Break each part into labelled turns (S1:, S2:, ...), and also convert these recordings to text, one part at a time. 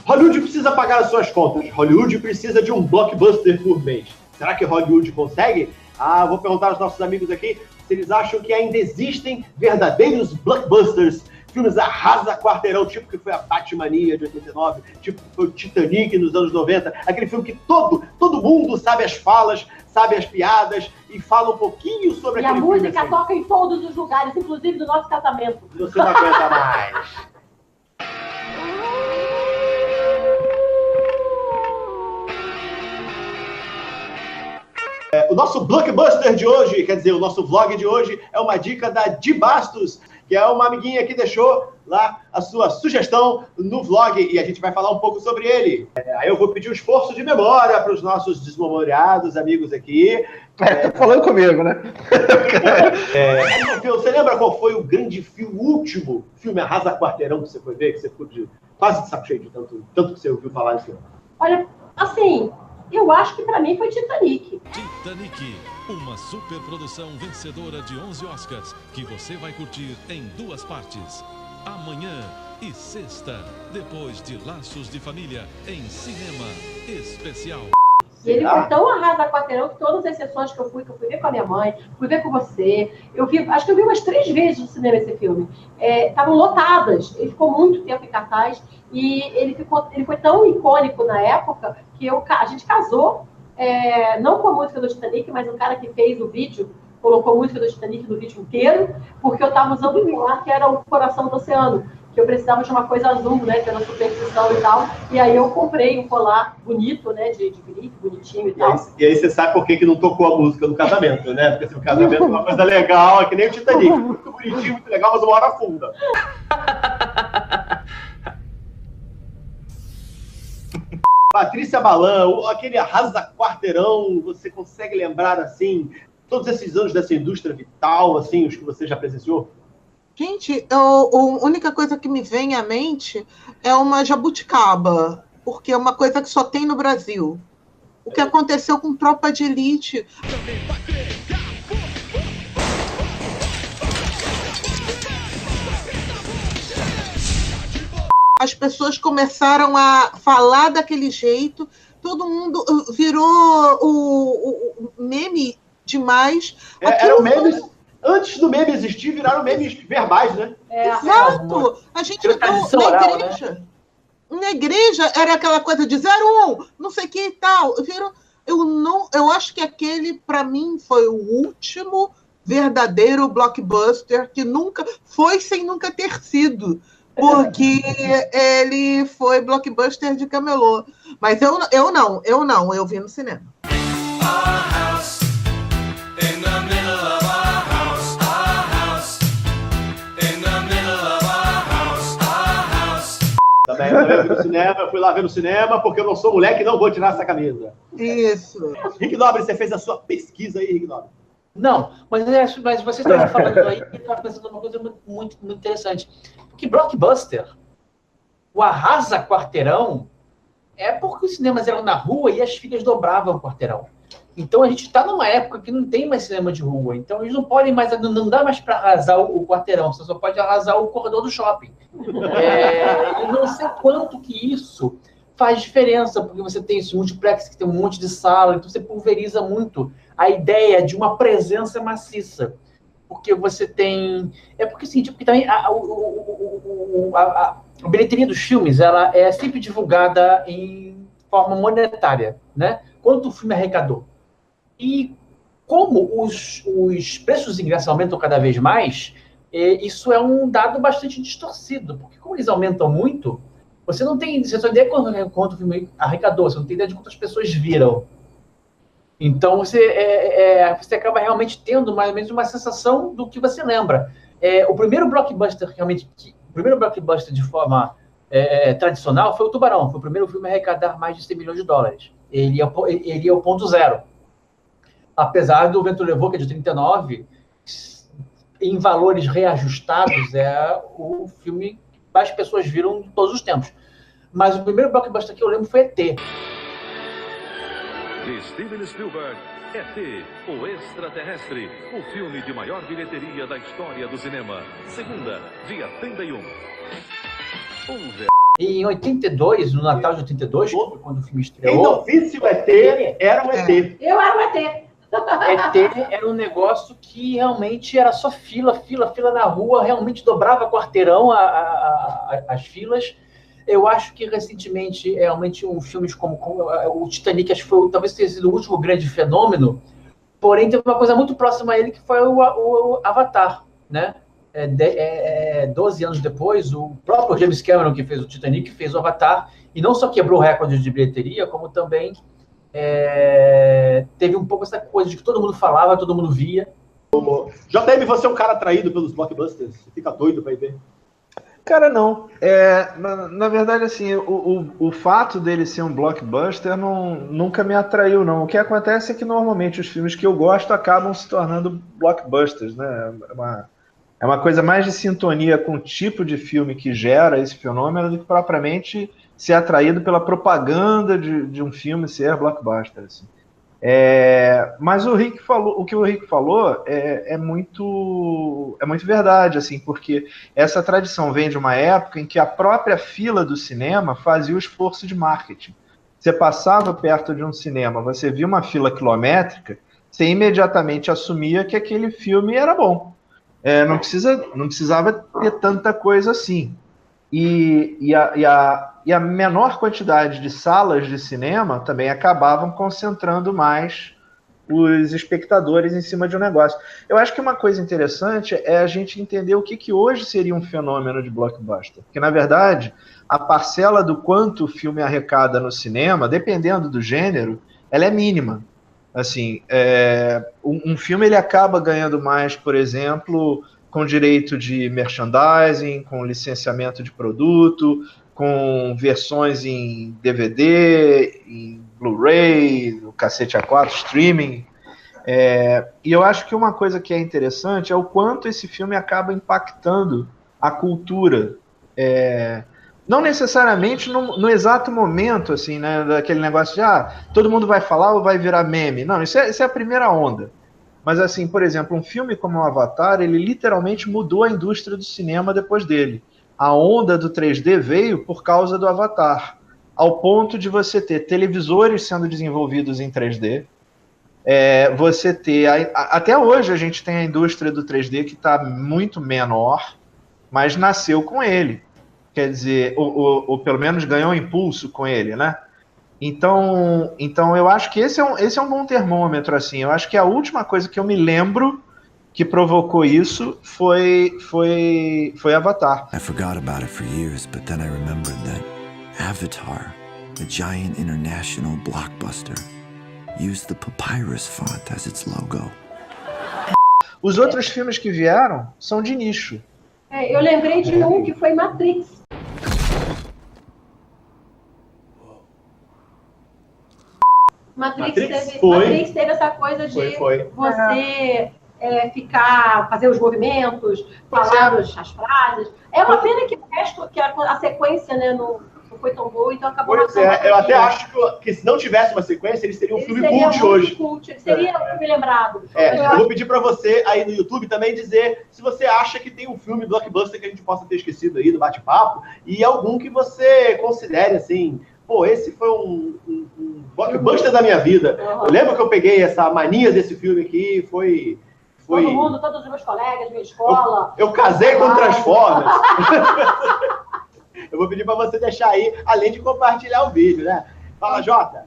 S1: Hollywood precisa pagar as suas contas. Hollywood precisa de um blockbuster por mês. Será que Hollywood consegue? Vou perguntar aos nossos amigos aqui se eles acham que ainda existem verdadeiros blockbusters, filmes arrasa quarteirão, tipo que foi a Batmania de 89, tipo que foi o Titanic nos anos 90, aquele filme que todo mundo sabe as falas, sabe as piadas e fala um pouquinho sobre aquele filme.
S2: E a música assim toca em todos os lugares, inclusive do nosso casamento.
S1: Você não aguenta mais. O nosso blockbuster de hoje, quer dizer, o nosso vlog de hoje é uma dica da Di Bastos, que é uma amiguinha que deixou lá a sua sugestão no vlog e a gente vai falar um pouco sobre ele. Aí eu vou pedir um esforço de memória para os nossos desmemoriados amigos aqui.
S3: Tá falando comigo, né?
S1: Você lembra qual foi o grande filme, o último filme arrasa quarteirão que você foi ver, que você ficou quase de saco cheio de tanto que você ouviu falar nesse filme?
S2: Olha, assim, eu acho que pra mim foi Titanic.
S4: Titanic, uma superprodução vencedora de 11 Oscars, que você vai curtir em 2 partes. Amanhã e sexta, depois de Laços de Família, em cinema especial.
S2: E ele foi tão arrasa quarteirão que todas as sessões que eu fui ver com a minha mãe, fui ver com você, acho que eu vi umas 3 vezes no cinema esse filme. Estavam lotadas, ele ficou muito tempo em cartaz e ele foi tão icônico na época que a gente casou, não com a música do Titanic, mas o cara que fez o vídeo colocou a música do Titanic no vídeo inteiro, porque eu estava usando um colar que era o Coração do Oceano, que eu precisava de uma coisa azul, né, pela superstição e tal, e aí eu comprei um colar bonito, né, de grife, bonitinho e tal.
S1: E aí você sabe por que não tocou a música no casamento, né? Porque se o casamento é uma coisa legal, é que nem o Titanic, muito bonitinho, muito legal, mas uma hora funda. Patrícia Balan, aquele arrasa quarteirão, você consegue lembrar, assim, todos esses anos dessa indústria vital, assim, os que você já presenciou?
S5: Gente, a única coisa que me vem à mente é uma jabuticaba, porque é uma coisa que só tem no Brasil. O que aconteceu com Tropa de Elite. As pessoas começaram a falar daquele jeito, todo mundo virou o meme demais.
S1: Eram memes, antes do meme existir, viraram memes verbais, né?
S5: Exato! A gente viu na igreja. Né? Na igreja era aquela coisa de 01, não sei o que e tal. Eu acho que aquele, para mim, foi o último verdadeiro blockbuster que nunca foi sem nunca ter sido. Porque ele foi blockbuster de camelô. Mas eu vi no cinema.
S1: Também eu fui lá ver no cinema, porque eu não sou moleque e não vou tirar essa camisa.
S5: Isso.
S1: Rick Nobre, você fez a sua pesquisa aí, Rick Nobre?
S6: Não, mas você estava falando aí e estava pensando numa coisa muito, muito interessante. Porque blockbuster, o arrasa quarteirão, é porque os cinemas eram na rua e as filas dobravam o quarteirão. Então a gente está numa época que não tem mais cinema de rua. Então eles não podem mais, não dá mais para arrasar o quarteirão, você só pode arrasar o corredor do shopping. Eu não sei quanto que isso faz diferença, porque você tem esse multiplex que tem um monte de sala, então você pulveriza muito a ideia de uma presença maciça. Porque você tem... porque também a bilheteria dos filmes, ela é sempre divulgada em forma monetária, né? Quanto o filme arrecadou. E como os preços dos ingressos aumentam cada vez mais, isso é um dado bastante distorcido, porque como eles aumentam muito, você não tem ideia quanto o filme arrecadou, você não tem ideia de quantas pessoas viram. Então, você acaba realmente tendo mais ou menos uma sensação do que você lembra. O primeiro blockbuster, de forma tradicional foi o Tubarão. Foi o primeiro filme a arrecadar mais de 100 milhões de dólares. Ele é o ponto zero. Apesar do Vento Levou, que é de 39, em valores reajustados, é o filme que mais pessoas viram de todos os tempos. Mas o primeiro blockbuster que eu lembro foi ET.
S4: De Steven Spielberg, ET, o Extraterrestre, o filme de maior bilheteria da história do cinema. Segunda, dia 31.
S6: E em 82, no Natal de 82, quando o filme estreou...
S1: Quem não visse o ET, era um ET.
S2: Eu era um ET.
S6: ET era um negócio que realmente era só fila na rua, realmente dobrava quarteirão as filas. Eu acho que recentemente, realmente, filmes como o Titanic, acho que talvez tenha sido o último grande fenômeno, porém teve uma coisa muito próxima a ele, que foi o Avatar, né? 12 anos depois, o próprio James Cameron, que fez o Titanic, fez o Avatar, e não só quebrou o recorde de bilheteria, como também teve um pouco essa coisa de que todo mundo falava, todo mundo via.
S1: JM, você é um cara atraído pelos blockbusters? Você fica doido pra ir ver?
S3: Cara, não. Na verdade, assim, o fato dele ser um blockbuster nunca me atraiu, não. O que acontece é que, normalmente, os filmes que eu gosto acabam se tornando blockbusters, né? É uma coisa mais de sintonia com o tipo de filme que gera esse fenômeno do que propriamente ser atraído pela propaganda de um filme ser blockbuster, assim. Mas o que o Rick falou é muito verdade, assim, porque essa tradição vem de uma época em que a própria fila do cinema fazia o esforço de marketing. Você passava perto de um cinema, você via uma fila quilométrica, você imediatamente assumia que aquele filme era bom. Não precisava ter tanta coisa assim. E a menor quantidade de salas de cinema também acabavam concentrando mais os espectadores em cima de um negócio. Eu acho que uma coisa interessante é a gente entender o que hoje seria um fenômeno de blockbuster. Porque, na verdade, a parcela do quanto o filme arrecada no cinema, dependendo do gênero, ela é mínima. Assim, um filme ele acaba ganhando mais, por exemplo, com direito de merchandising, com licenciamento de produto, com versões em DVD, em Blu-ray, o cacete A4, streaming. E eu acho que uma coisa que é interessante é o quanto esse filme acaba impactando a cultura. Não necessariamente no exato momento, assim, né, daquele negócio de todo mundo vai falar ou vai virar meme. Não, isso é a primeira onda. Mas, assim, por exemplo, um filme como o Avatar, ele literalmente mudou a indústria do cinema depois dele. A onda do 3D veio por causa do Avatar, ao ponto de você ter televisores sendo desenvolvidos em 3D, você ter... Até hoje a gente tem a indústria do 3D que está muito menor, mas nasceu com ele. Quer dizer, ou pelo menos ganhou impulso com ele, né? Então eu acho que esse é um bom termômetro, assim. Eu acho que a última coisa que eu me lembro que provocou isso foi Avatar.
S7: I forgot about it for years, but then I remembered that Avatar, the giant international blockbuster, used the papyrus font as its logo.
S3: Os outros filmes que vieram são de nicho.
S2: Eu lembrei de um que foi Matrix. Matrix teve essa coisa de você fazer os movimentos, falar as frases. É uma pena que o resto, que a sequência, né, não foi tão boa, então acabou...
S1: Pois eu até acho que se não tivesse uma sequência, ele seria um filme cult hoje.
S2: Ele seria um filme lembrado.
S1: Eu vou pedir para você aí no YouTube também dizer se você acha que tem um filme blockbuster que a gente possa ter esquecido aí do bate-papo e algum que você considere assim... Pô, esse foi um blockbuster da minha vida. Eu lembro que eu peguei essa mania desse filme aqui, foi...
S2: Todo mundo, todos os meus colegas, minha escola.
S1: Eu casei com Transformers. Eu vou pedir para você deixar aí, além de compartilhar o vídeo, né? Fala, Jota.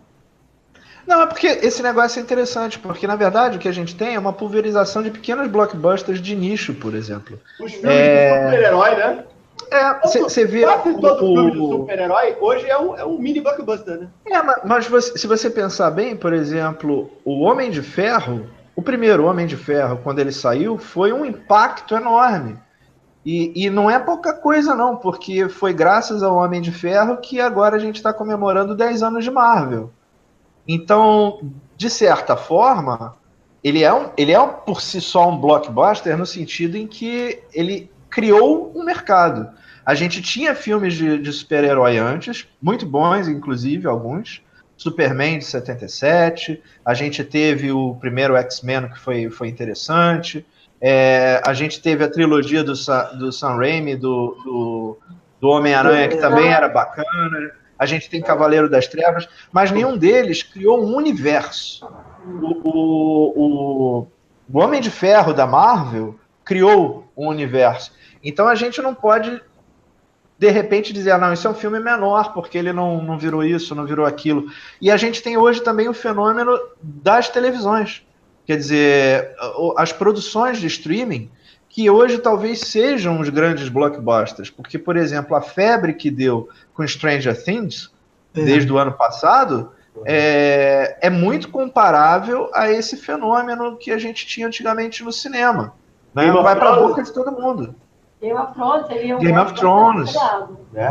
S3: Não, é porque esse negócio é interessante, porque, na verdade, o que a gente tem é uma pulverização de pequenos blockbusters de nicho, por exemplo.
S1: Os filmes de super-herói, né?
S3: Você vê...
S1: Quase todo filme de super-herói hoje é um mini blockbuster, né?
S3: Mas se você pensar bem, por exemplo, o Homem de Ferro, o primeiro Homem de Ferro, quando ele saiu, foi um impacto enorme. E não é pouca coisa, não, porque foi graças ao Homem de Ferro que agora a gente está comemorando 10 anos de Marvel. Então, de certa forma, ele é por si só um blockbuster no sentido em que ele criou um mercado. A gente tinha filmes de super-herói antes, muito bons, inclusive, alguns. Superman de 77, a gente teve o primeiro X-Men, que foi interessante. A gente teve a trilogia do Sam Raimi, do do Homem-Aranha, que também era bacana. A gente tem Cavaleiro das Trevas, mas nenhum deles criou um universo. O Homem de Ferro da Marvel criou um universo. Então a gente não pode, de repente, dizer, não, isso é um filme menor, porque ele não virou isso, não virou aquilo. E a gente tem hoje também o fenômeno das televisões. Quer dizer, as produções de streaming, que hoje talvez sejam os grandes blockbusters. Porque, por exemplo, a febre que deu com Stranger Things, desde o ano passado, é muito comparável a esse fenômeno que a gente tinha antigamente no cinema. Né? Vai para a boca de todo mundo.
S2: Game of Thrones seria
S3: Game of Thrones.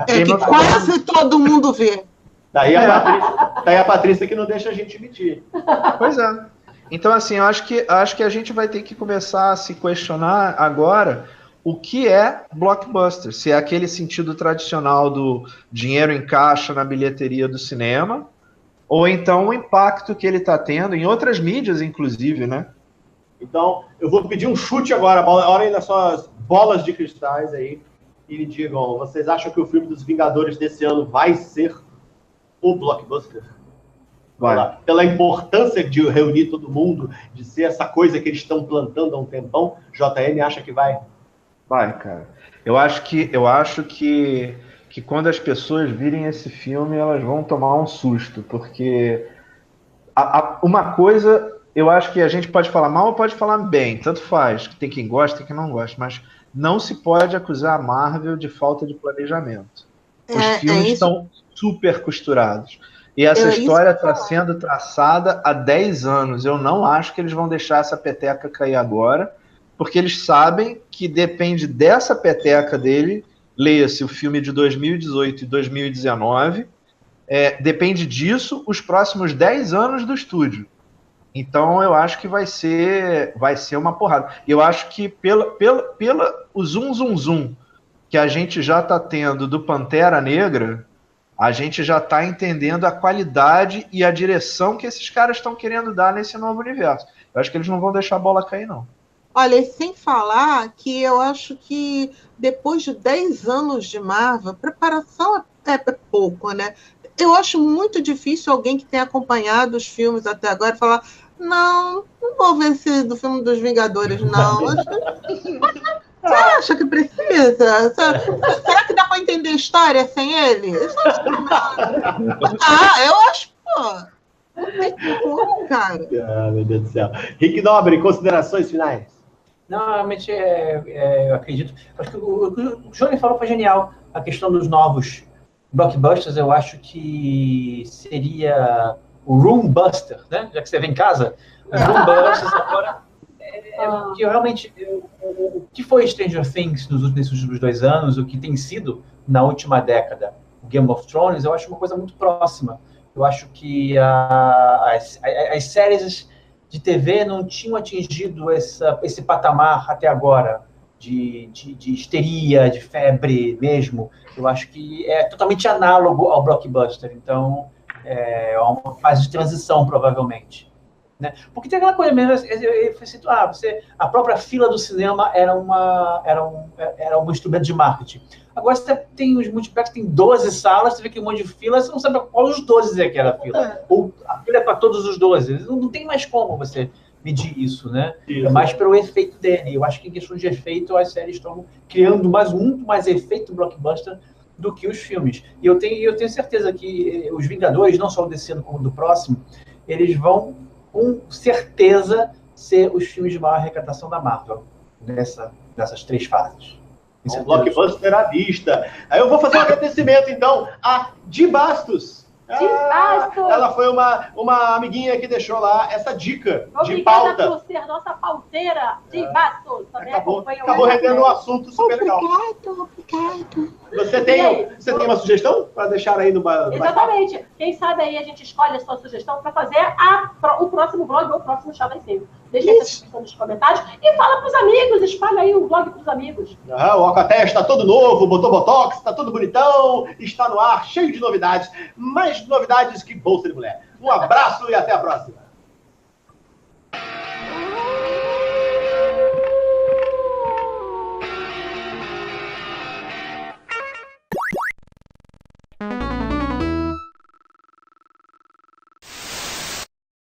S5: Que quase todo mundo vê.
S1: Daí a Patrícia que não deixa a gente mentir.
S3: Pois é. Então, assim, eu acho que a gente vai ter que começar a se questionar agora o que é blockbuster. Se é aquele sentido tradicional do dinheiro em caixa na bilheteria do cinema, ou então o impacto que ele está tendo em outras mídias, inclusive, né?
S1: Então, eu vou pedir um chute agora. Olhem nas suas bolas de cristais aí e me digam, vocês acham que o filme dos Vingadores desse ano vai ser o blockbuster?
S3: Vai.
S1: Pela importância de reunir todo mundo, de ser essa coisa que eles estão plantando há um tempão, JN acha que vai?
S3: Vai, cara. Eu acho que quando as pessoas virem esse filme, elas vão tomar um susto, porque uma coisa, eu acho que a gente pode falar mal ou pode falar bem, tanto faz, tem quem gosta, tem quem não gosta, mas não se pode acusar a Marvel de falta de planejamento. Os filmes estão super costurados. E essa história está sendo traçada há 10 anos. Eu não acho que eles vão deixar essa peteca cair agora, porque eles sabem que depende dessa peteca dele, leia-se o filme de 2018 e 2019, depende disso os próximos 10 anos do estúdio. Então eu acho que vai ser uma porrada. Eu acho que pela o zoom que a gente já está tendo do Pantera Negra, a gente já está entendendo a qualidade e a direção que esses caras estão querendo dar nesse novo universo. Eu acho que eles não vão deixar a bola cair, não.
S5: Olha, sem falar que eu acho que depois de 10 anos de Marvel, preparação é pouco, né? Eu acho muito difícil alguém que tenha acompanhado os filmes até agora falar, não vou ver esse do filme dos Vingadores, não. Você acha que precisa? Será que dá para entender a história sem ele? Eu acho, pô. Não tem como, cara.
S1: Meu Deus do céu. Rick Nobre, considerações finais?
S6: Não, realmente eu acredito. Acho que o que o Johnny falou foi genial. A questão dos novos blockbusters, eu acho que seria o Room Buster, né? Já que você vem em casa, o Room Busters agora. Que realmente, o que foi Stranger Things nesses últimos 2 anos, o que tem sido na última década, o Game of Thrones, eu acho uma coisa muito próxima. Eu acho que as séries de TV não tinham atingido esse patamar até agora, de histeria, de febre mesmo. Eu acho que é totalmente análogo ao blockbuster. Então, é uma fase de transição, provavelmente. Né? Porque tem aquela coisa mesmo, a própria fila do cinema era um instrumento de marketing. Agora você tem os multiplex, tem 12 salas, você vê que um monte de fila, você não sabe qual dos 12 é que era a fila. Ou a fila é para todos os 12. Não tem mais como você medir isso, né? Isso. É mais pelo efeito dele. Eu acho que em questão de efeito, as séries estão criando muito mais efeito blockbuster do que os filmes. E eu tenho certeza que os Vingadores, não só o desse ano como do próximo, eles vão com certeza ser os filmes de maior arrecadação da Marvel nessas 3 fases.
S1: Um blockbuster à vista. Aí eu vou fazer um agradecimento, então, a Di Bastos. Ela foi uma amiguinha que deixou lá essa dica de pauta.
S2: Obrigada por ser nossa pauteira, Di Bastos.
S1: Acabou rendendo um assunto super legal.
S5: Obrigado.
S1: Você tem uma sugestão para deixar aí no
S2: Exatamente. Quem sabe aí a gente escolhe a sua sugestão para fazer o próximo blog ou o próximo Chá em Cima. Deixa essa sugestão nos comentários e fala para os amigos, espalha aí o blog para os amigos.
S1: O Alcatel está todo novo, botou botox, está tudo bonitão, está no ar, cheio de novidades. Mais novidades que bolsa de mulher. Um abraço e até a próxima.